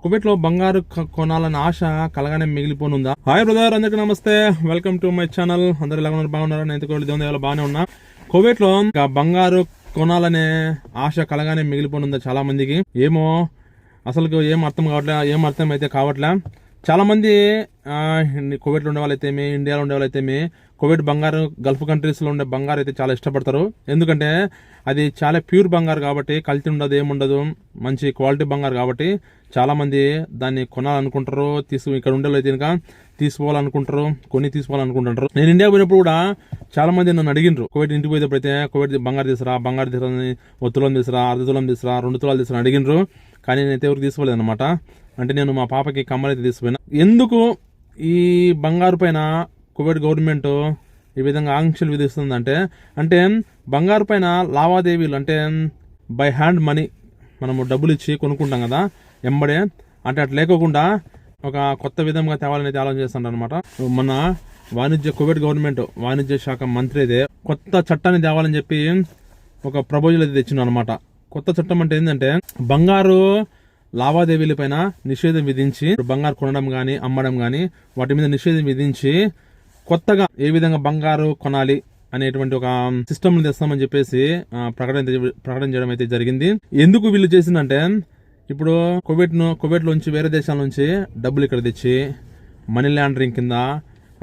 కువైట్లో బంగారు కొనాలన్న ఆశ కలగానే మిగిలిపోనుందా? Hi brother, అందరికీ నమస్తే, వెల్కమ్ టు మై ఛానల్. అందరు ఎలా ఉన్నారు? బాగున్నారా? నేను దేవుని బాగానే ఉన్నా. కువైట్లో బంగారు కొనాలనే ఆశ కలగానే మిగిలిపోనుందా చాలా మందికి? ఏమో అసలు ఏం అర్థం కావట్లే, ఏం అర్థం అయితే కావట్లే. చాలా మంది కువైట్లో ఉండే వాళ్ళైతేమి, ఇండియాలో ఉండే వాళ్ళైతేమి కువైట్ బంగారు, గల్ఫ్ కంట్రీస్లో ఉండే బంగారు అయితే చాలా ఇష్టపడతారు. ఎందుకంటే అది చాలా ప్యూర్ బంగారు కాబట్టి, కల్తీ ఉండదు, ఏముండదు, మంచి క్వాలిటీ బంగారు కాబట్టి చాలా మంది దాన్ని కొనాలనుకుంటారు. ఇక్కడ ఉండే అయితే ఇంకా తీసుకోవాలనుకుంటారు, తీసుకోవాలనుకుంటారు. నేను ఇండియా పోయినప్పుడు కూడా చాలా మంది నన్ను అడిగినారు, కువైట్ ఇంటికి పోయేటప్పుడు అయితే కువైట్ బంగారు తీసురా, బంగారు తీసురా, 1 తులం తీసురా, 1/2 తులం తీసురా, 2 తులాలు తీసురా అడిగినారు. కానీ నేనైతే ఎవరికి తీసుకోలేదు అనమాట. అంటే నేను మా పాపకి కమ్మలు అయితే తీసుకుపోయినా. ఎందుకు ఈ బంగారు పైన కువైట్ గవర్నమెంట్ ఈ విధంగా ఆంక్షలు విధిస్తుందంటే, అంటే బంగారు పైన లావాదేవీలు, అంటే బై హ్యాండ్ మనీ మనము డబ్బులు ఇచ్చి కొనుక్కుంటాం కదా ఎంబడే, అంటే అట్లా లేకోకుండా ఒక కొత్త విధంగా తేవాలని అయితే ఆలోచన చేస్తుంటారు అనమాట. మన కువైట్ గవర్నమెంట్ వాణిజ్య శాఖ మంత్రి అయితే కొత్త చట్టాన్ని తేవాలని చెప్పి ఒక ప్రపోజల్ అయితే తెచ్చిండు అనమాట. కొత్త చట్టం అంటే ఏంటంటే, బంగారు లావాదేవీల పైన నిషేధం విధించి, బంగారు కొనడం గానీ అమ్మడం గానీ వాటి మీద నిషేధం విధించి కొత్తగా ఏ విధంగా బంగారు కొనాలి అనేటువంటి ఒక సిస్టమ్ తెస్తామని చెప్పేసి ప్రకటన చేయడం అయితే జరిగింది. ఎందుకు వీళ్ళు చేసిందంటే, ఇప్పుడు కువైట్ లోంచి వేరే దేశాల నుంచి డబ్బులు ఇక్కడ తెచ్చి మనీ లాండరింగ్ కింద,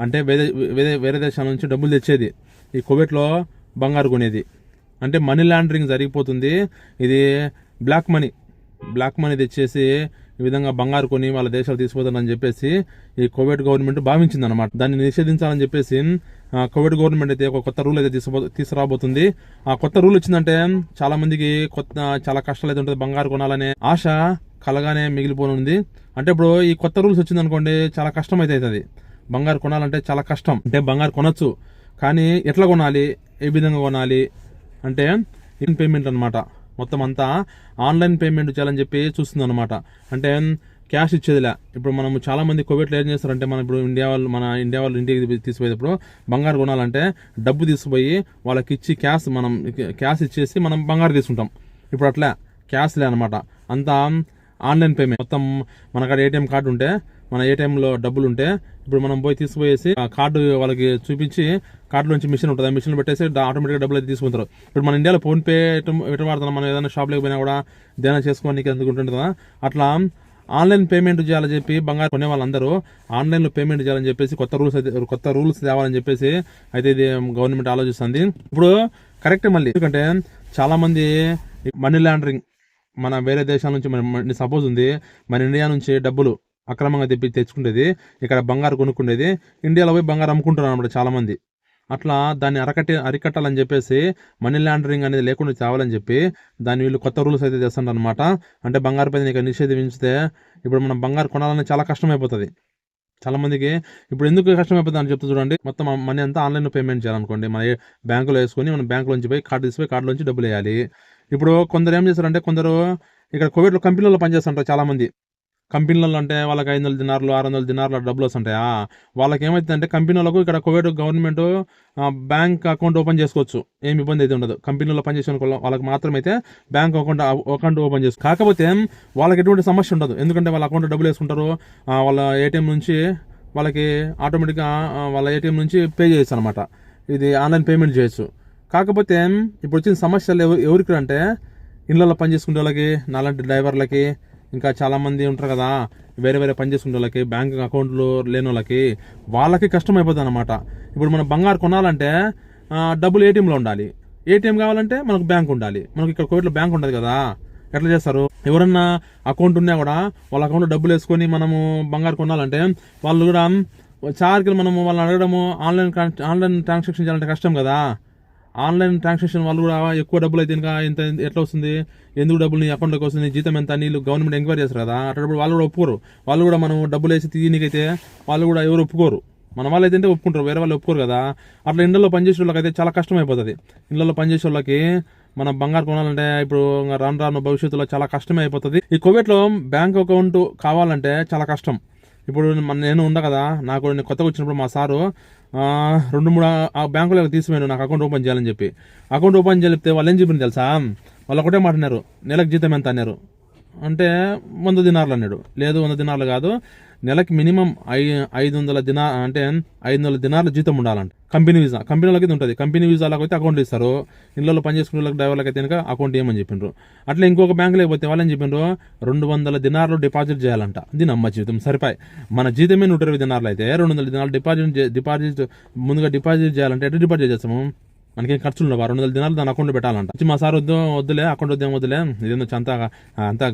అంటే వేరే దేశాల నుంచి డబ్బులు తెచ్చేది ఈ కువైట్లో బంగారు కొనేది, అంటే మనీ లాండరింగ్ జరిగిపోతుంది. ఇది బ్లాక్ మనీ తెచ్చేసి ఈ విధంగా బంగారు కొని వాళ్ళ దేశాలు తీసుకుపోతారని చెప్పేసి ఈ కువైట్ గవర్నమెంట్ భావించింది అనమాట. దాన్ని నిషేధించాలని చెప్పేసి కువైట్ గవర్నమెంట్ అయితే ఒక కొత్త రూల్ అయితే తీసుకురాబోతుంది. ఆ కొత్త రూల్ వచ్చిందంటే చాలా మందికి చాలా కష్టాలు అయితే ఉంటుంది. బంగారు కొనాలనే ఆశ కలగానే మిగిలిపోనుంది. అంటే ఇప్పుడు ఈ కొత్త రూల్స్ వచ్చింది అనుకోండి, చాలా కష్టం అయితే అవుతుంది. బంగారు కొనాలంటే చాలా కష్టం. అంటే బంగారు కొనొచ్చు, కానీ ఎట్లా కొనాలి, ఏ విధంగా కొనాలి అంటే ఇన్ పేమెంట్ అనమాట. మొత్తం అంతా ఆన్లైన్ పేమెంట్ చేయాలని చెప్పి చూస్తుంది అనమాట. అంటే క్యాష్ ఇచ్చేదిలే. ఇప్పుడు మనం చాలా మంది కువైట్లో ఏం చేస్తారంటే, మన ఇండియా వాళ్ళు ఇంటికి తీసుకుపోయేటప్పుడు బంగారు కొనాలంటే డబ్బు తీసుకుపోయి వాళ్ళకి ఇచ్చి క్యాష్ ఇచ్చేసి మనం బంగారు తీసుకుంటాం. ఇప్పుడు అట్లా క్యాష్లే అనమాట, అంతా ఆన్లైన్ పేమెంట్. మొత్తం మన కాడ ఏటీఎం కార్డు ఉంటే, మన ఏటీఎంలో డబ్బులు ఉంటే, ఇప్పుడు మనం పోయి తీసుకుపోయేసి ఆ కార్డు వాళ్ళకి చూపించి, కార్డులోంచి మిషన్ ఉంటుంది, ఆ మిషన్ పెట్టేసి ఆటోమేటిక్గా డబ్బులు అయితే తీసుకుంటారు. ఇప్పుడు మన ఇండియాలో ఫోన్ పే ఎటు వాడుతున్నాం, మనం ఏదైనా షాప్లోకి పోయినా కూడా ధ్యానం చేసుకోవడానికి ఎందుకు ఉంటుంది కదా, అట్లా ఆన్లైన్ పేమెంట్ చేయాలని చెప్పి బంగారు కొనే వాళ్ళందరూ ఆన్లైన్లో పేమెంట్ చేయాలని చెప్పేసి కొత్త రూల్స్ తేవాలని చెప్పేసి అయితే ఇది గవర్నమెంట్ ఆలోచిస్తుంది. ఇప్పుడు కరెక్ట్ మళ్ళీ, ఎందుకంటే చాలా మంది మనీ లాండరింగ్, మన వేరే దేశాల నుంచి సపోజ్ ఉంది, మన ఇండియా నుంచి డబ్బులు అక్రమంగా తెచ్చుకునేది, ఇక్కడ బంగారు కొనుక్కునేది, ఇండియాలో పోయి బంగారు అమ్ముకుంటున్నారు అన్నమాట చాలా మంది. అట్లా దాన్ని అరికట్టాలని చెప్పేసి మనీ లాండరింగ్ అనేది లేకుండా తేవాలని చెప్పి దాన్ని వీళ్ళు కొత్త రూల్స్ అయితే తెస్తుంటారు అనమాట. అంటే బంగారు పైన ఇక నిషేధించితే ఇప్పుడు మనం బంగారు కొనాలని చాలా కష్టమైపోతుంది చాలా మందికి. ఇప్పుడు ఎందుకు కష్టమైపోతుంది అని చెప్తే చూడండి, మొత్తం మనీ అంతా ఆన్లైన్లో పేమెంట్ చేయాలనుకోండి, మన బ్యాంకులో వేసుకొని మనం బ్యాంకులోంచి పోయి కార్డు తీసిపోయి కార్డులోంచి డబ్బులు వేయాలి. ఇప్పుడు కొందరు ఏం చేస్తారంటే, కొందరు ఇక్కడ కువైట్లో కంపెనీలలో పనిచేస్తుంటారు చాలా మంది. కంపెనీలలో అంటే వాళ్ళకి 500 దినార్లు 600 దినార్లు డబ్బులు వస్తుంటాయా, వాళ్ళకి ఏమవుతుందంటే కంపెనీలకు ఇక్కడ Kuwait government bank account open చేసుకోవచ్చు, ఏమి ఇబ్బంది అయితే ఉండదు. కంపెనీలో పనిచేసే వాళ్ళకి మాత్రమైతే బ్యాంక్ అకౌంట్ ఓపెన్ చేసుకోవచ్చు. కాకపోతే వాళ్ళకి ఎటువంటి సమస్య ఉండదు, ఎందుకంటే వాళ్ళ అకౌంట్ డబ్బులు వేసుకుంటారు, వాళ్ళ ఏటీఎం నుంచి వాళ్ళకి ఆటోమేటిక్గా వాళ్ళ ఏటీఎం నుంచి పే చేయొచ్చు అనమాట. ఇది ఆన్లైన్ పేమెంట్ చేయొచ్చు. కాకపోతే ఇప్పుడు వచ్చిన సమస్యలు ఎవరికి అంటే, ఇళ్ళల్లో పనిచేసుకునే వాళ్ళకి, నాలాంటి డ్రైవర్లకి, ఇంకా చాలా మంది ఉంటారు కదా వేరే పని చేసుకునే వాళ్ళకి, బ్యాంక్ అకౌంట్లు లేని వాళ్ళకి కష్టం అయిపోతుంది అనమాట. ఇప్పుడు మనం బంగారు కొనాలంటే డబ్బులు ఏటీఎంలో ఉండాలి, ఏటీఎం కావాలంటే మనకు బ్యాంక్ ఉండాలి. మనకి ఇక్కడ కోవిడ్లో బ్యాంక్ ఉండదు కదా, ఎట్లా చేస్తారు? ఎవరన్నా అకౌంట్ ఉన్నా కూడా వాళ్ళ అకౌంట్లో డబ్బులు వేసుకొని మనము బంగారు కొనాలంటే వాళ్ళు కూడా చార్కి మనము వాళ్ళని అడగడము, ఆన్లైన్ ట్రాన్సాక్షన్ చేయాలంటే కష్టం కదా. ఆన్లైన్ ట్రాన్సాక్షన్ వాళ్ళు కూడా ఎక్కువ డబ్బులు అయితే ఇంకా ఇంత ఎట్లా వస్తుంది, ఎందుకు డబ్బులు నీ అకౌంట్లోకి వస్తుంది, జీతం ఎంత, నీళ్ళు గవర్నమెంట్ ఎంక్వైరీ చేస్తారు కదా. అటువంటి వాళ్ళు కూడా ఒప్పుకోరు. వాళ్ళు కూడా మనం డబ్బులు వేసి తీయనికైతే వాళ్ళు కూడా ఎవరు ఒప్పుకోరు. మన వాళ్ళు అయితే ఒప్పుకుంటారు, వేరే వాళ్ళు ఒప్పుకోరు కదా. అట్లా ఇళ్లలో పనిచేసే వాళ్ళకి అయితే చాలా కష్టం అయిపోతుంది. ఇళ్లలో పనిచేసే వాళ్ళకి మనం బంగారు కొనాలంటే ఇప్పుడు రాను భవిష్యత్తులో చాలా కష్టమే అయిపోతుంది. ఈ కువైట్లో బ్యాంక్ అకౌంట్ కావాలంటే చాలా కష్టం. ఇప్పుడు నేను ఉండ కదా, నాకు కొత్తగా వచ్చినప్పుడు మా సారు 2-3 బ్యాంకులో తీసిపోయాను నాకు అకౌంట్ ఓపెన్ చేయాలని చెప్పి. అకౌంట్ ఓపెన్ చెప్తే వాళ్ళు ఏం చెప్పింది తెలుసా, వాళ్ళు ఒకటే మాట అన్నారు, నెలకు జీతం ఎంత అన్నారు. అంటే 100 దినార్లు అన్నాడు. లేదు 100 దినార్లు కాదు, నెలకి మినిమం 500 దినార్ అంటే 500 దినార్ల జీతం ఉండాలంట. కంపెనీ వీసా, కంపెనీలకి అయితే ఉంటుంది. కంపెనీ వీసాలకు అయితే అకౌంట్ ఇస్తారు. ఇళ్ళలో పనిచేసుకునే వాళ్ళకి డ్రైవర్లకి అయితే కనుక అకౌంట్ ఇవ్వమని చెప్పిండ్రు. అట్లా ఇంకొక బ్యాంకులో పోతే వాళ్ళని చెప్పిండ్రు 200 దినార్లు డిపాజిట్ చేయాలంట. దీని అమ్మ జీవితం సరిపాయి. మన జీతమే 120 దినార్లు అయితే 200 దినార్లు డిపాజిట్ ముందుగా డిపాజిట్ చేయాలంటే ఎట్లా డిపాజిట్ చేస్తాము? మనకేం ఖర్చులు ఉండవు. 200 దినాలు దాని అకౌంట్లో పెట్టాలంట. మా సార్ వద్దులే అకౌంట్ వద్దులే, ఇదేందో అంతా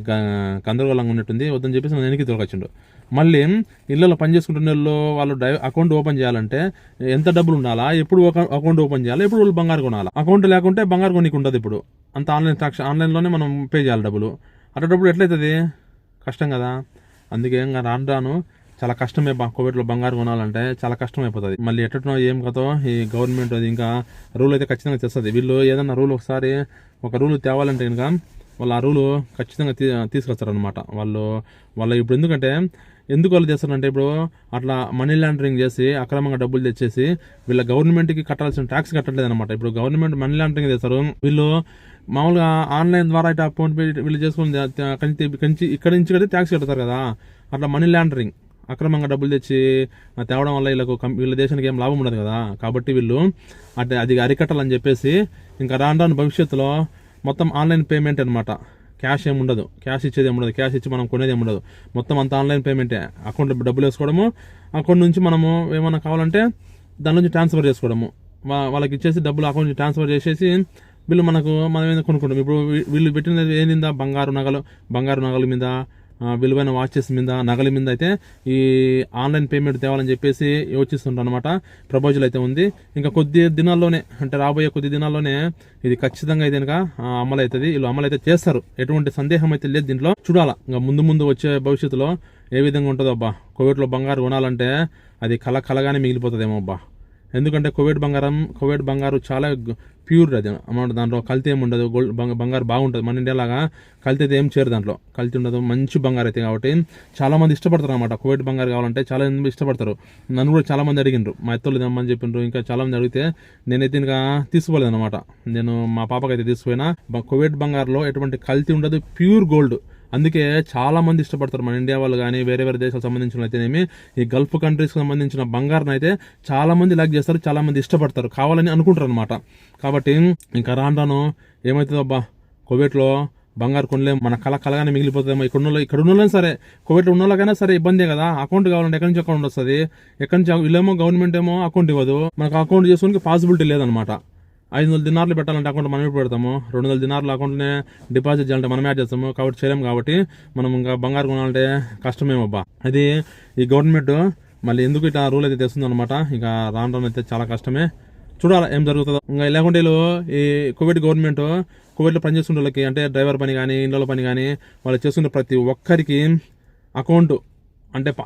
గందరగోళంగా ఉన్నట్టుంది వద్దని చెప్పేసి నేను వెనక్కి తోలకొచ్చిండు. మళ్ళీ ఇళ్ళలో పనిచేసుకుంటున్న వాళ్ళు అకౌంట్ ఓపెన్ చేయాలంటే ఎంత డబ్బులు ఉండాలా, ఎప్పుడు అకౌంట్ ఓపెన్ చేయాలి, ఎప్పుడు వాళ్ళు బంగారు కొనాలి. అకౌంట్ లేకుంటే బంగారు కొనికి ఉండదు. ఇప్పుడు అంత ఆన్లైన్లోనే మనం పే చేయాలి డబ్బులు. అటువంటిప్పుడు ఎట్లయితుంది? కష్టం కదా. అందుకే ఇంకా రాను చాలా కష్టమే. కోవిడ్లో బంగారు కొనాలంటే చాలా కష్టం అయిపోతుంది. మళ్ళీ ఎట్టనో ఏం కదో ఈ గవర్నమెంట్ అది ఇంకా రూల్ అయితే ఖచ్చితంగా తెస్తుంది. వీళ్ళు ఏదన్నా రూల్ ఒకసారి ఒక రూల్ తేవాలంటే కనుక వాళ్ళు ఆ రూలు ఖచ్చితంగా తీసుకొస్తారనమాట. వాళ్ళు ఇప్పుడు ఎందుకు వాళ్ళు చేస్తారంటే ఇప్పుడు అట్లా మనీ లాండరింగ్ చేసి అక్రమంగా డబ్బులు తెచ్చేసి వీళ్ళ గవర్నమెంట్కి కట్టాల్సిన ట్యాక్స్ కట్టలేదు అనమాట. ఇప్పుడు గవర్నమెంట్ మనీ లాండరింగ్ చేస్తారు. వీళ్ళు మామూలుగా ఆన్లైన్ ద్వారా ఇట్లా ఫోన్ పే వీళ్ళు చేసుకుని ఇక్కడ నుంచి కూడా ట్యాక్స్ కడతారు కదా. అట్లా మనీ లాండరింగ్ అక్రమంగా డబ్బులు తెచ్చి తేవడం వల్ల వీళ్ళ దేశానికి ఏం లాభం ఉండదు కదా. కాబట్టి వీళ్ళు అది అరికట్టాలని చెప్పేసి ఇంకా రాను భవిష్యత్తులో మొత్తం ఆన్లైన్ పేమెంట్ అనమాట. క్యాష్ ఏమి ఉండదు, క్యాష్ ఇచ్చేది ఏమి ఉండదు, క్యాష్ ఇచ్చి మనం కొనేది ఏమి ఉండదు. మొత్తం అంతా ఆన్లైన్ పేమెంటే. అకౌంట్లో డబ్బులు వేసుకోవడము, అకౌంట్ నుంచి మనము ఏమైనా కావాలంటే దాని నుంచి ట్రాన్స్ఫర్ చేసుకోవడము. వాళ్ళకి ఇచ్చేసి డబ్బులు అకౌంట్ నుంచి ట్రాన్స్ఫర్ చేసేసి వీళ్ళు మనం ఏదైనా కొనుక్కుంటాం. ఇప్పుడు వీళ్ళు పెట్టినది ఏందిందా బంగారు నగల మీద, విలువైన వాచెస్ మీద, నగల మీద అయితే ఈ ఆన్లైన్ పేమెంట్ తేవాలని చెప్పేసి యోచిస్తుంటారు అనమాట. ప్రపోజల్ అయితే ఉంది. ఇంకా కొద్ది దినాల్లోనే అంటే రాబోయే కొద్ది దినాల్లోనే ఇది ఖచ్చితంగా అయితే కనుక అమలు అవుతుంది. వీళ్ళు అమలు అయితే చేస్తారు, ఎటువంటి సందేహం అయితే లేదు దీంట్లో. చూడాలా ఇంకా ముందు వచ్చే భవిష్యత్తులో ఏ విధంగా ఉంటుందో అబ్బా. కోవిడ్లో బంగారు కొనాలంటే అది కలగానే మిగిలిపోతుందేమో అబ్బా. ఎందుకంటే కోవిడ్ బంగారు చాలా ప్యూర్ అది అన్నమాట. దాంట్లో కల్తీ ఏమి ఉండదు. బంగారు బాగుంటుంది. మన ఇండియాలాగా కల్తీ అయితే ఏం చేయరు, దాంట్లో కల్తీ ఉండదు. మంచి బంగారు అయితే కాబట్టి చాలా మంది ఇష్టపడతారు అనమాట. కోవిడ్ బంగారు కావాలంటే చాలా మంది ఇష్టపడతారు. నన్ను కూడా చాలా మంది అడిగిండ్రు, మా ఎత్తోళ్ళు తెమ్మని చెప్పిండ్రు. ఇంకా చాలా మంది అడిగితే నేనైతే ఇంకా తీసుకోలేదు అనమాట. నేను మా పాపకైతే తీసుకుపోయినా. కోవిడ్ బంగారులో ఎటువంటి కల్తీ ఉండదు, ప్యూర్ గోల్డ్. అందుకే చాలా మంది ఇష్టపడతారు. మన ఇండియా వాళ్ళు కానీ వేరే దేశాలకు సంబంధించిన అయితేనేమి ఈ గల్ఫ్ కంట్రీస్కి సంబంధించిన బంగారుని అయితే చాలా మంది లైక్ చేస్తారు, చాలా మంది ఇష్టపడతారు, కావాలని అనుకుంటారు అనమాట. కాబట్టి ఇంకా రాను ఏమవుతుందో అబ్బా. కోవిడ్లో బంగారు కొనలేము, మన కలగానే మిగిలిపోతుందేమో. ఇక్కడ ఉన్న సరే, కోవిడ్లో ఉన్న వాళ్ళకైనా సరే ఇబ్బందే కదా. అకౌంట్ కావాలంటే ఎక్కడి నుంచి అకౌంట్ వస్తుంది? ఎక్కడి నుంచి వీళ్ళేమో గవర్నమెంట్ ఏమో అకౌంట్ ఇవ్వదు. మనకు అకౌంట్ చేసుకోవడానికి పాసిబిలిటీ లేదనమాట. 500 దినార్లు పెట్టాలంటే అకౌంట్ మనం ఎప్పుడు పెడతాము? 200 దినార్లు అకౌంట్నే డిపాజిట్ చేయాలంటే మనం యాడ్ చేస్తాము. కాబట్టి చేయలేము. కాబట్టి మనం ఇంకా బంగారు కొనాలంటే కష్టమేమబ్బా. అది ఈ గవర్నమెంట్ మళ్ళీ ఎందుకు ఇట్లా రూల్ అయితే తెస్తుంది అనమాట. ఇంకా రాను అయితే చాలా కష్టమే. చూడాలి ఏం జరుగుతుందో. ఇంకా లేకుంటే ఈ కోవిడ్లో పనిచేస్తున్న వాళ్ళకి అంటే డ్రైవర్ పని కానీ ఇంట్లో పని కానీ వాళ్ళు చేస్తున్న ప్రతి ఒక్కరికి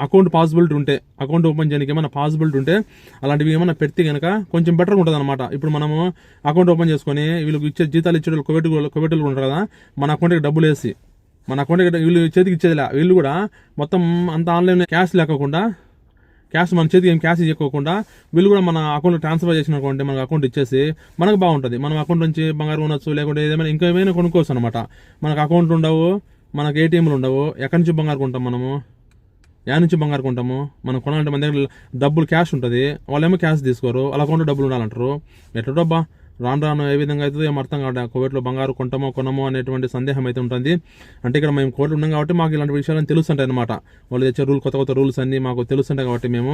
అకౌంట్ పాసిబిలిటీ ఉంటే, అకౌంట్ ఓపెన్ చేయడానికి ఏమైనా పాసిబిలిటీ ఉంటే అలాంటివి ఏమైనా పెడితే కనుక కొంచెం బెటర్గా ఉంటుంది అనమాట. ఇప్పుడు మనము అకౌంట్ ఓపెన్ చేసుకొని వీళ్ళకి ఇచ్చే జీతాలు ఇచ్చే కోవిడ్లు ఉంటారు కదా, మన అకౌంట్కి డబ్బులు వేసి మన అకౌంట్కి వీళ్ళు చేతికి ఇచ్చేదిలా, వీళ్ళు కూడా మొత్తం అంత ఆన్లైన్ క్యాష్ లేకుండా, మన చేతికి ఏం క్యాష్ ఇవ్వకుండా వీళ్ళు కూడా మన అకౌంట్ ట్రాన్స్ఫర్ చేసినటువంటి మనకు అకౌంట్ ఇచ్చేసి మనకు బాగుంటుంది. మనం అకౌంట్ నుంచి బంగారు కొనొచ్చు, లేకుంటే ఏమైనా కొనుక్కోవచ్చు అనమాట. మనకు అకౌంట్లు ఉండవు, మనకు ఏటీఎంలు ఉండవు. ఎక్కడి నుంచి బంగారు కొంటాం మనము? నుంచి బంగారు కొంటాము? మనం కొనాలంటే మన దగ్గర డబ్బులు క్యాష్ ఉంటుంది, వాళ్ళేమో క్యాష్ తీసుకోరు, వాళ్ళ అకౌంట్లో డబ్బులు ఉండాలంటారు. ఎట్లబ్బా రాను ఏ విధంగా అవుతుందో ఏం అర్థం కాదు. కోవిడ్లో బంగారు కొనమో అనేటువంటి సందేహం అయితే ఉంటుంది. అంటే ఇక్కడ మేము కోవిడ్ ఉన్నాం కాబట్టి మాకు ఇలాంటి విషయాలు తెలుస్తుంటాయి అనమాట. వాళ్ళు తెచ్చే కొత్త రూల్స్ అన్నీ మాకు తెలుస్తుంటాయి కాబట్టి మేము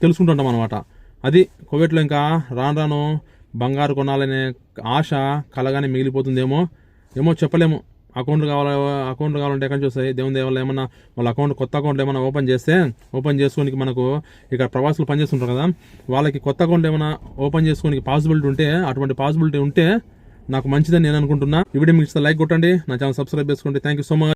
తెలుసుకుంటుంటాం అనమాట. అది కోవిడ్లో ఇంకా రాను బంగారు కొనాలనే ఆశ కలగానే మిగిలిపోతుందేమో చెప్పలేము. అకౌంట్ కావాలంటే ఎక్కడి నుంచి వస్తాయి? దేవుని దేవాల ఏమన్నా వాళ్ళ కొత్త అకౌంట్లు ఏమైనా ఓపెన్ చేసుకోనికి మనకు ఇక్కడ ప్రవాసులు పనిచేస్తుంటారు కదా, వాళ్ళకి కొత్త అకౌంట్ ఏమైనా ఓపెన్ చేసుకోనికి పాసిబిలిటీ ఉంటే, అటువంటి పాసిబిలిటీ ఉంటే నాకు మంచిదని నేను అనుకుంటున్నా. ఈ వీడియో మీకు లైక్ కొట్టండి, నా ఛానల్ సబ్స్క్రైబ్ చేసుకోండి. Thank you so much.